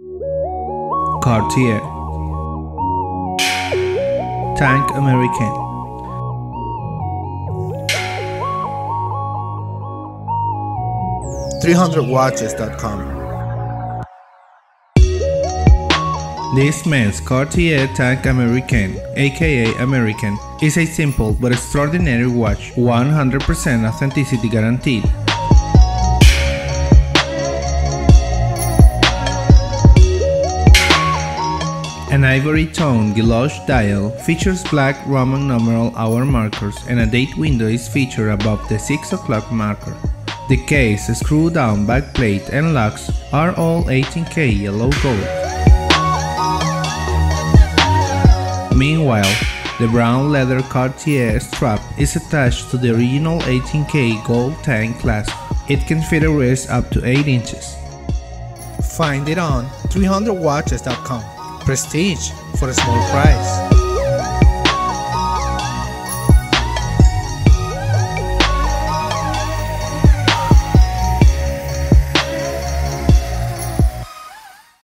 Cartier, Tang Americaine, .300watches.com. This men's Cartier Tang Americaine, aka American, is a simple but extraordinary watch, 100% authenticity guaranteed. An ivory tone guilloche dial features black Roman numeral hour markers, and a date window is featured above the 6 o'clock marker. The case, screw-down backplate and lugs are all 18K yellow gold. Meanwhile, the brown leather Cartier strap is attached to the original 18K gold tang clasp. It can fit a wrist up to 8 inches. Find it on 300watches.com. Prestige for a small price.